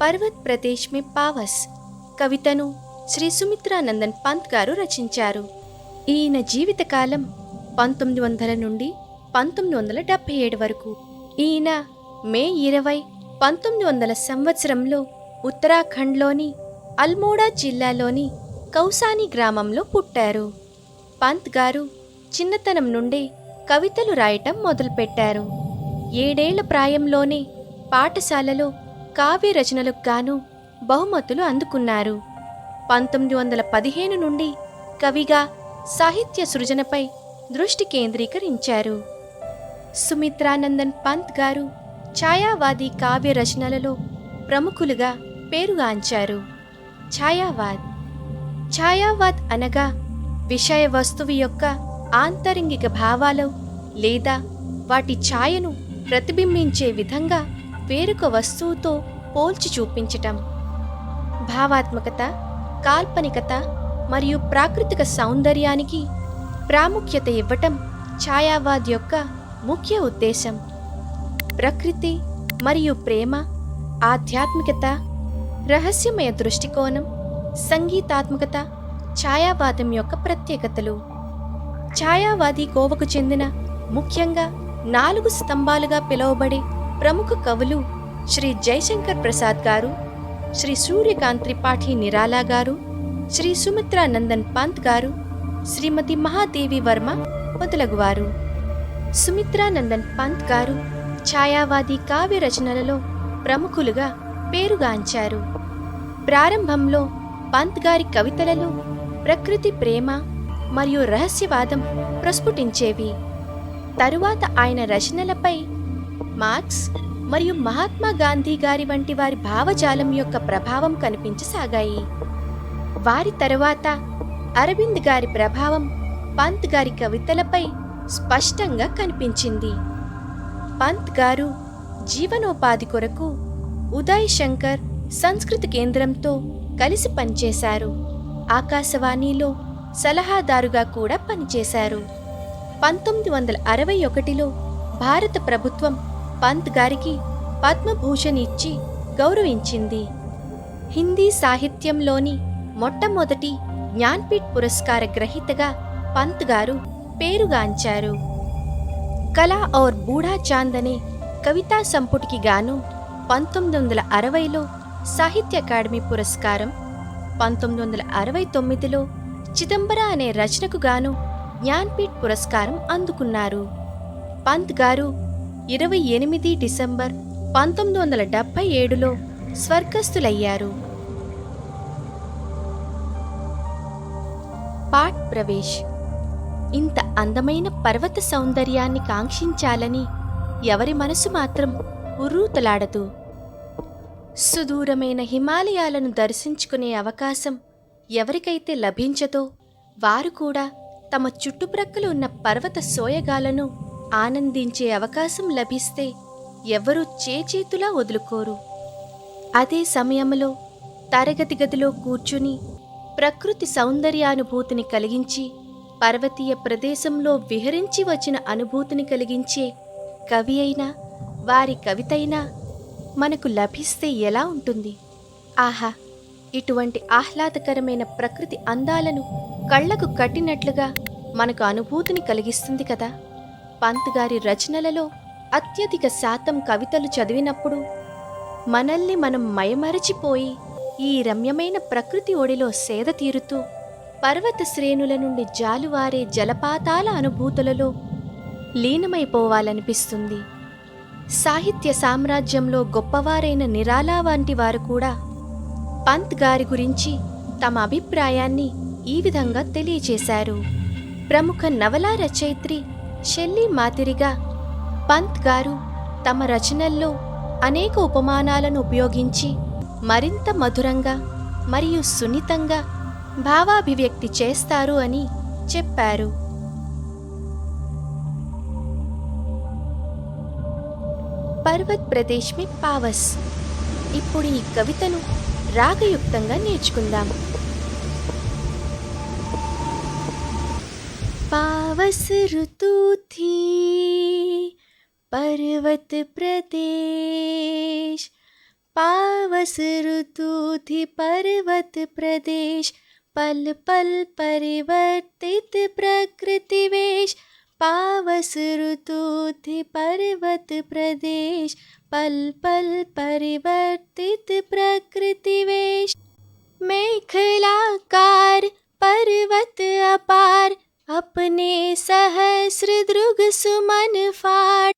పర్వత్ ప్రదేశ్ మే పావస్ కవితను శ్రీ సుమిత్రానందన్ పంత్ గారు రచించారు. ఈయన జీవితకాలం 1900 నుండి 1977 వరకు. ఈయన మే 20, 1900 సంవత్సరంలో ఉత్తరాఖండ్లోని అల్మోడా జిల్లాలోని కౌసాని గ్రామంలో పుట్టారు. పంత్ గారు చిన్నతనం నుండే కవితలు రాయటం మొదలుపెట్టారు. 7 ఏళ్ల ప్రాయంలోనే పాఠశాలలో కావ్య రచనలకు గాను బహుమతులు అందుకున్నారు. 1915 నుండి కవిగా సాహిత్య సృజనపై దృష్టి కేంద్రీకరించారు. సుమిత్రానందన్ పంత్ గారు ఛాయావాది కావ్య రచనలలో ప్రముఖులుగా పేరుగాంచారు. ఛాయావాద్ అనగా విషయ వస్తువు యొక్క ఆంతరంగిక భావాలు లేదా వాటి ఛాయను ప్రతిబింబించే విధంగా వేరొక వస్తువుతో పోల్చి చూపించటం. భావాత్మకత, కాల్పనికత మరియు ప్రాకృతిక సౌందర్యానికి ప్రాముఖ్యత ఇవ్వటం ఛాయావాద్ యొక్క ముఖ్య ఉద్దేశం. ప్రకృతి మరియు ప్రేమ, ఆధ్యాత్మికత, రహస్యమయ దృష్టికోణం, సంగీతాత్మకత ఛాయావాదం యొక్క ప్రత్యేకతలు. ఛాయావాది కోవకు చెందిన ముఖ్యంగా 4 స్తంభాలుగా పిలువబడే ప్రముఖ కవులు శ్రీ జయశంకర్ ప్రసాద్ గారు, శ్రీ సూర్యకాంత్ త్రిపాఠి నిరాలా గారు, శ్రీ సుమిత్రానందన్ పంత్ గారు, శ్రీమతి మహాదేవి వర్మ మొదలగువారు. సుమిత్రానందన్ పంత్ గారు ఛాయావాది కావ్య రచనలలో ప్రముఖులుగా పేరుగాంచారు. ప్రారంభంలో పంత్ గారి కవితలలో ప్రకృతి ప్రేమ మరియు రహస్యవాదం ప్రస్ఫుటించేవి. తరువాత ఆయన రచనలపై మార్క్స్ మరియు మహాత్మా గాంధీ గారి వంటి వారి భావజాలం యొక్క ప్రభావం కనిపించసాగాయి. వారి తరువాత అరవింద్ గారి ప్రభావం పంత్ గారి కవితలపై స్పష్టంగా కనిపించింది. పంత్ గారు జీవనోపాధి కొరకు ఉదయ్ శంకర్ సంస్కృత కేంద్రంతో కలిసి పనిచేశారు. ఆకాశవాణిలో సలహాదారుగా కూడా పనిచేశారు. 1961లో భారత ప్రభుత్వం పంత్ గారికి పద్మభూషణ్ ఇచ్చి గౌరవించింది. హిందీ సాహిత్యంలోని మొట్టమొదటి జ్ఞాన్పీఠ్ పురస్కార గ్రహీతగా పంత్ గారు పేరుగాంచారు. కళా ఔర్ బూఢా చాంద్ అనే కవితా సంపుటికి గాను 1960లో సాహిత్య అకాడమీ పురస్కారం, 1969లో చిదంబర అనే రచనకు గాను జ్ఞాన్పీఠ్ పురస్కారం అందుకున్నారు. పంత్ గారు 28 డిసెంబర్ 1977లో స్వర్గస్థులయ్యారు. పాట్ ప్రవేశ్. ఇంత అందమైన పర్వత సౌందర్యాన్ని కాంక్షించాలని ఎవరి మనసు మాత్రం ఉర్రూతలాడదు. సుదూరమైన హిమాలయాలను దర్శించుకునే అవకాశం ఎవరికైతే లభించదో వారు కూడా తమ చుట్టుప్రక్కల ఉన్న పర్వత సోయగాలను ఆనందించే అవకాశం లభిస్తే ఎవరూ చేతులా వదులుకోరు. అదే సమయంలో తరగతి గదిలో కూర్చుని ప్రకృతి సౌందర్యానుభూతిని కలిగించి పర్వతీయ ప్రదేశంలో విహరించి వచ్చిన అనుభూతిని కలిగించే కవి అయినా వారి కవితైనా మనకు లభిస్తే ఎలా ఉంటుంది? ఆహా! ఇటువంటి ఆహ్లాదకరమైన ప్రకృతి అందాలను కళ్లకు కట్టినట్లుగా మనకు అనుభూతిని కలిగిస్తుంది కదా. పంత్ గారి రచనలలో అత్యధిక శాతం కవితలు చదివినప్పుడు మనల్ని మనం మయమరచిపోయి ఈ రమ్యమైన ప్రకృతి ఒడిలో సేద తీరుతూ పర్వత శ్రేణుల నుండి జాలువారే జలపాతాల అనుభూతులలో లీనమైపోవాలనిపిస్తుంది. సాహిత్య సామ్రాజ్యంలో గొప్పవారైన నిరాలా వంటి వారు కూడా పంత్ గారి గురించి తమ అభిప్రాయాన్ని ఈ విధంగా తెలియచేశారు. ప్రముఖ నవలా రచయిత్రి షెల్లీ మాదిరిగా పంత్ గారు తమ రచనల్లో అనేక ఉపమానాలను ఉపయోగించి మరింత మధురంగా మరియు సున్నితంగా భావాభివ్యక్తి చేస్తారు అని చెప్పారు. పర్వత్ ప్రదేశ్ మే పావస్. ఇప్పుడు ఈ కవితను రాగయుక్తంగా నేర్చుకుందాం. पावस ऋतु थी पर्वत प्रदेश, पावस ऋतु थी पर्वत प्रदेश, पल पल परिवर्तित प्रकृति वेश। पावस ऋतु थी पर्वत प्रदेश, पल पल परिवर्तित प्रकृति वेश। मेखलाकार पर्वत अपार, अपने सहस्र दृग सुमन फाड़।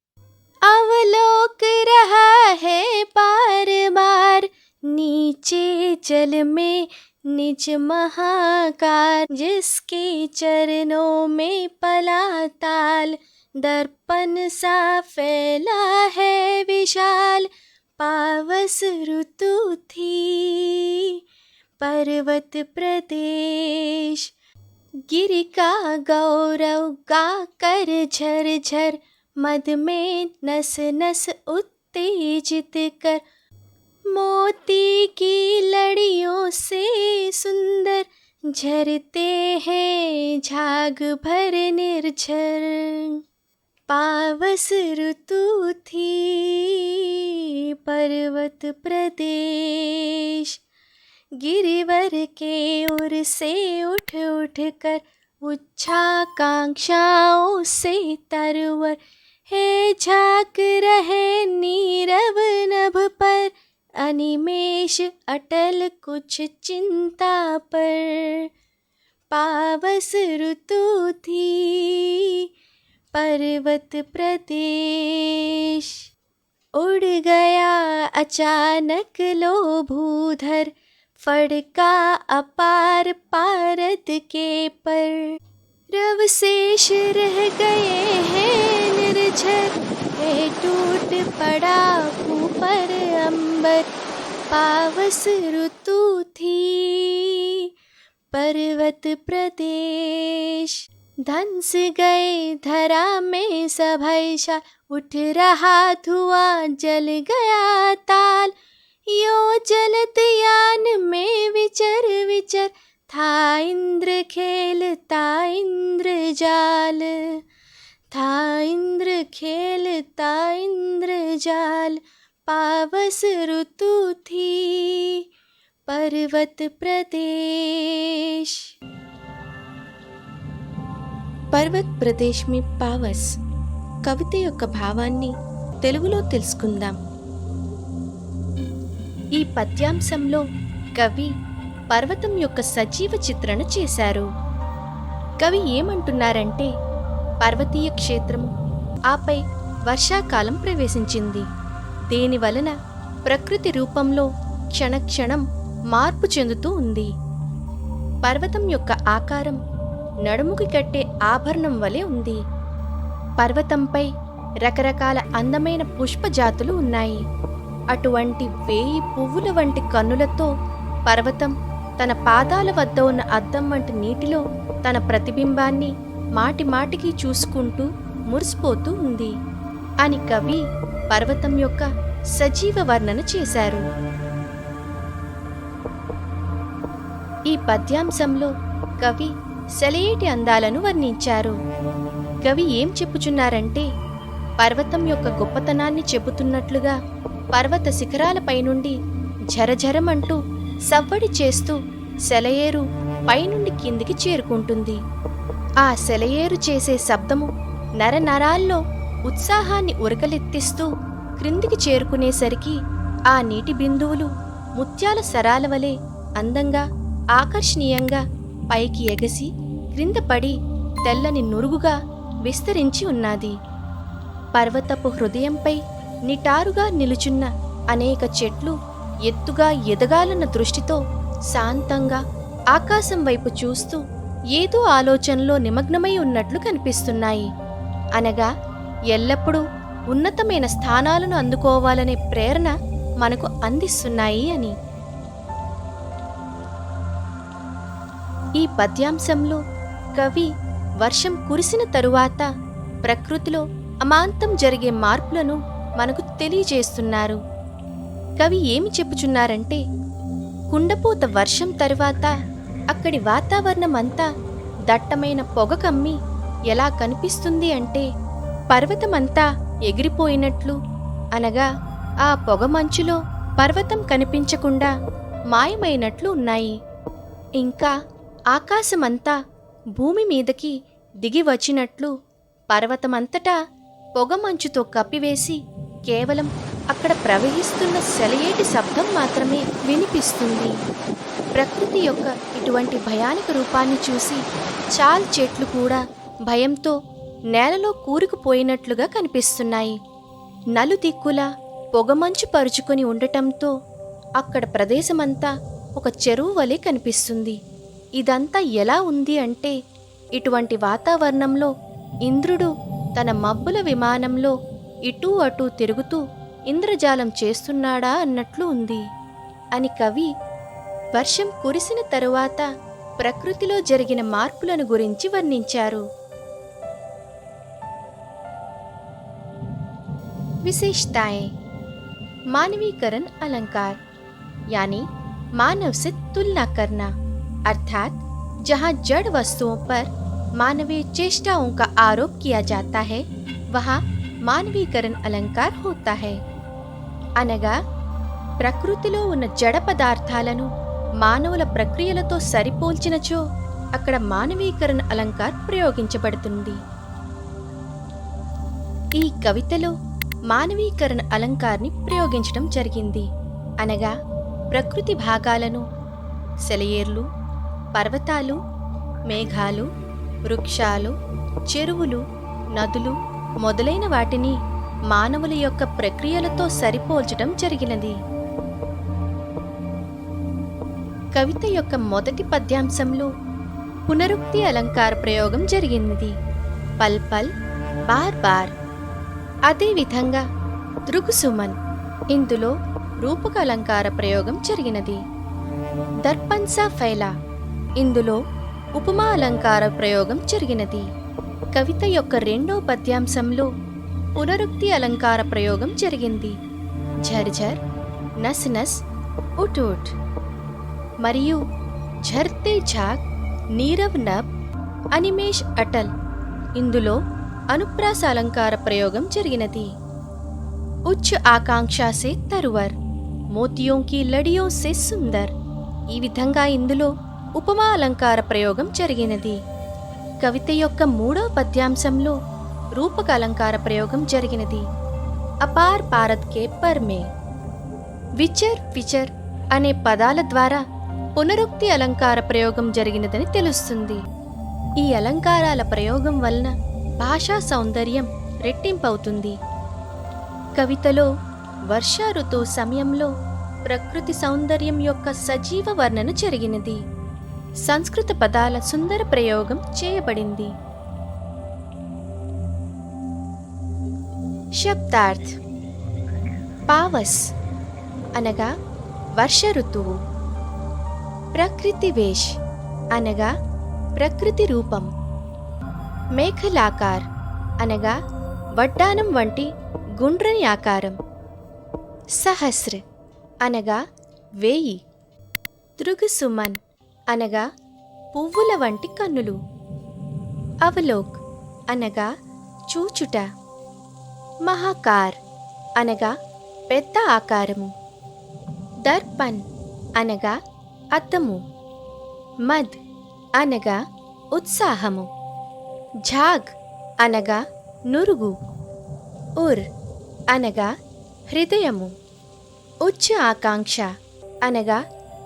अवलोक रहा है बार बार, नीचे जल में निज महाकार। जिसके चरणों में पला ताल, दर्पण सा फैला है विशाल। पावस ऋतु थी पर्वत प्रदेश, गिरि का गौरव गाकर झरझर। मद में नस नस उत्तेजित कर, मोती की लड़ियों से सुंदर झरते हैं झाग भर निर्झर। पावस ऋतु थी पर्वत प्रदेश, गिरिवर के उर से उठ उठ कर। उच्छाकांक्षाओं से तरवर है, झाँक रहे नीरव नभ पर। अनिमेष अटल कुछ चिंता पर। पावस ऋतु थी पर्वत प्रदेश, उड़ गया अचानक लो भूधर। फड़का अपार पारद के पर, रवशेष रह गए हैं निर्झर। है टूट पड़ा ऊपर अंबर, पावस ऋतु थी पर्वत प्रदेश। धंस गए धरा में सभैशा, उठ रहा धुआं जल गया ताल। यो जलत यान में विचर विचर, था इंद्र खेलता इंद्रजाल। था इंद्र खेलता इंद्रजाल, पावस ऋतु थी पर्वत प्रदेश। పర్వత్ ప్రదేశ్ మీ పావస్ కవిత యొక్క భావాన్ని తెలుగులో తెలుసుకుందాం. ఈ పద్యాంశంలో కవి పర్వతం యొక్క సజీవ చిత్రణ చేశారు. కవి ఏమంటున్నారంటే, పర్వతీయ క్షేత్రము ఆపై వర్షాకాలం ప్రవేశించింది. దీనివలన ప్రకృతి రూపంలో క్షణక్షణం మార్పు చెందుతూ ఉంది. పర్వతం యొక్క ఆకారం నడుముకి కట్టే ఆభరణం వలె ఉంది. పర్వతంపై రకరకాల అందమైన పుష్పజాతులు ఉన్నాయి. అటువంటి 1000 పువ్వుల వంటి కన్నులతో పర్వతం తన పాదాల వద్ద ఉన్న అద్దం వంటి నీటిలో తన ప్రతిబింబాన్ని మాటిమాటికి చూసుకుంటూ మురిసిపోతూ ఉంది అని కవి పర్వతం యొక్క సజీవ వర్ణన చేశారు. ఈ పద్యాంశంలో కవి సెలయేటి అందాలను వర్ణించారు. కవి ఏం చెప్పుచున్నారంటే, పర్వతం యొక్క గొప్పతనాన్ని చెబుతున్నట్లుగా పర్వత శిఖరాలపై నుండి ఝరఝరమంటూ సవ్వడి చేస్తూ సెలయేరు పైనుండి కిందికి చేరుకుంటుంది. ఆ సెలయేరు చేసే శబ్దము నరనరాల్లో ఉత్సాహాన్ని ఉరకలెత్తిస్తూ క్రిందికి చేరుకునేసరికి ఆ నీటి బిందువులు ముత్యాల సరాల వలె అందంగా ఆకర్షణీయంగా పైకి ఎగసి క్రింద పడి తెల్లని నురుగుగా విస్తరించి ఉన్నది. పర్వతపు హృదయంపై నిటారుగా నిలుచున్న అనేక చెట్లు ఎత్తుగా ఎదగాలన్న దృష్టితో శాంతంగా ఆకాశం వైపు చూస్తూ ఏదో ఆలోచనలో నిమగ్నమై ఉన్నట్లు కనిపిస్తున్నాయి. అనగా ఎల్లప్పుడూ ఉన్నతమైన స్థానాలను అందుకోవాలనే ప్రేరణ మనకు అందిస్తున్నాయి అని. ఈ పద్యాంశంలో కవి వర్షం కురిసిన తరువాత ప్రకృతిలో అమాంతం జరిగే మార్పులను మనకు తెలియజేస్తున్నారు. కవి ఏమి చెప్పుచున్నారంటే, కుండపోత వర్షం తరువాత అక్కడి వాతావరణం అంతా దట్టమైన పొగ కమ్మి ఎలా కనిపిస్తుంది అంటే, పర్వతమంతా ఎగిరిపోయినట్లు, అనగా ఆ పొగ మంచులో పర్వతం కనిపించకుండా మాయమైనట్లు ఉన్నాయి. ఇంకా ఆకాశమంతా భూమి మీదకి దిగి వచ్చినట్లు పర్వతమంతటా పొగమంచుతో కప్పివేసి కేవలం అక్కడ ప్రవహిస్తున్న సెలయేటి శబ్దం మాత్రమే వినిపిస్తుంది. ప్రకృతి యొక్క ఇటువంటి భయానక రూపాన్ని చూసి చాల్ చెట్లు కూడా భయంతో నేలలో కూరుకుపోయినట్లుగా కనిపిస్తున్నాయి. నలుదిక్కులా పొగమంచు పరుచుకొని ఉండటంతో అక్కడ ప్రదేశమంతా ఒక చెరువు వలె కనిపిస్తుంది. ఇదంతా ఎలా ఉంది అంటే, ఇటువంటి వాతావరణంలో ఇంద్రుడు తన మబ్బుల విమానంలో ఇటూ అటూ తిరుగుతూ ఇంద్రజాలం చేస్తున్నాడా అన్నట్లు ఉంది అని కవి వర్షం కురిసిన తరువాత ప్రకృతిలో జరిగిన మార్పులను గురించి వర్ణించారు. विशेषताएं। मानवीकरण अलंकार यानी मानव से तुलना करना, अर्थात जहाँ जड़ वस्तुओं पर मानवीय चेष्टाओं का आरोप किया जाता है वहाँ मानवीकरण अलंकार होता है. అనగా ప్రకృతిలో ఉన్న జడ పదార్థాలను మానవుల ప్రక్రియలతో సరిపోల్చినచో అక్కడ మానవీకరణ అలంకార్ ప్రయోగించబడుతుంది. ఈ కవితలో మానవీకరణ అలంకార్ని ప్రయోగించడం జరిగింది. అనగా ప్రకృతి భాగాలను సెలయేర్లు, పర్వతాలు, మేఘాలు, వృక్షాలు, చెరువులు, నదులు మొదలైన వాటిని మానవుల యొక్క ప్రక్రియలతో సరిపోల్చడం జరిగినది. కవిత యొక్క మొదటి పద్యాంశంలో పునరుక్తి అలంకార ప్రయోగం జరిగినది. పల్ పల్, బార్ బార్. అదేవిధంగా దృగుసుమన్ ఇందులో రూపక అలంకార ప్రయోగం జరిగినది. దర్పన్సా ఫైలా ఇందులో ఉపమా అలంకార ప్రయోగం జరిగినది. కవిత యొక్క రెండో పద్యాంశంలో పునరుక్తి అలంకార ప్రయోగం జరిగింది. ఝర్ఝర్, నస్ నస్, ఉట్ ఉట్ మరియు ఝర్తే ఝాక్, నీరవ్ నబ్, అనిమేష్ అటల్ ఇందులో అనుప్రాస అలంకార ప్రయోగం జరిగినది. ఉచ్చ ఆకాంక్ష సే తరువర్, మోతియోం కి లడియోం సే సుందర్ ఈ విధంగా ఇందులో ఉపమా అలంకార ప్రయోగం జరిగినది. కవిత యొక్క మూడో పద్యాంశంలో రూపక అలంకార ప్రయోగం జరిగినది. అపార్ పారత్ కే పర్ మే. విచర్ విచర్ అనే పదాల ద్వారా పునరుక్తి అలంకార ప్రయోగం జరిగినదని తెలుస్తుంది. ఈ అలంకారాల ప్రయోగం వలన భాషా సౌందర్యం రెట్టింపవుతుంది. కవితలో వర్షా ఋతువు సమయంలో ప్రకృతి సౌందర్యం యొక్క సజీవ వర్ణన జరిగినది. సంస్కృత పదాల సుందర ప్రయోగం చేయబడింది. శబ్దార్థ్. పావస్ అనగా వర్ష ఋతువు. ప్రకృతి వేష్ అనగా ప్రకృతి రూపం. మేఖలాకార్ అనగా వడ్డానం వంటి గుండ్రని ఆకారం. సహస్ర అనగా 1000. దృగుసుమన్ అనగా పువ్వుల వంటి కన్నులు. అవలోక్ అనగా చూచుట. మహాకార్ అనగా పెద్ద ఆకారము. దర్పణ్ అనగా అద్దము. మద్ అనగా ఉత్సాహము. ఝాగ్ అనగా నురుగు. ఉర్ అనగా హృదయము. ఉచ్చ ఆకాంక్ష అనగా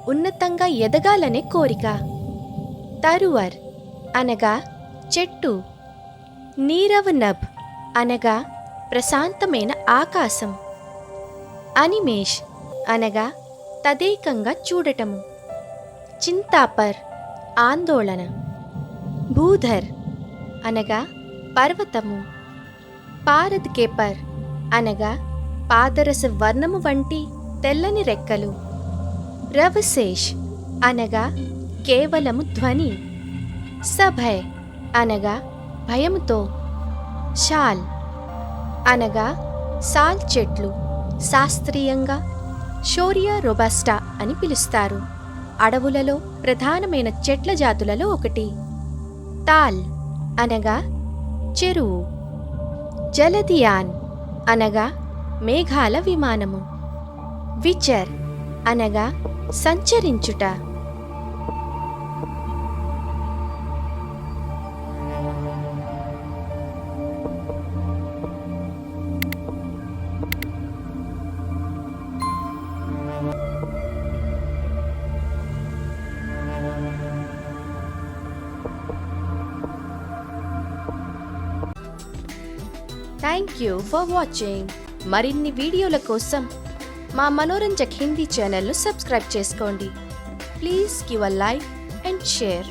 ఉన్నతంగా ఎదగాలనే కోరిక. తరువర్ అనగా చెట్టు. నీరవ్ నభ్ అనగా ప్రశాంతమైన ఆకాశం. అనిమేష్ అనగా తదేకంగా చూడటము. చింతాపర్ ఆందోళన. భూధర్ అనగా పర్వతము. పారద్ కేపర్ అనగా పాదరస వర్ణము వంటి తెల్లని రెక్కలు. రవశేష్ అనగా కేవలము ధ్వని. సభయ్ అనగా భయముతో. షాల్ అనగా సాల్ చెట్లు. శాస్త్రీయంగా షోరియా రొబస్టా అని పిలుస్తారు. అడవులలో ప్రధానమైన చెట్ల జాతులలో ఒకటి. తాల్ అనగా చెరువు. జలదియాన్ అనగా మేఘాల విమానము. విచర్ అనగా సంచరించుట. Thank you for watching. మరిన్ని వీడియోల కోసం మా మనోరంజక్ హిందీ ఛానల్ను సబ్స్క్రైబ్ చేసుకోండి. Please give a like and share.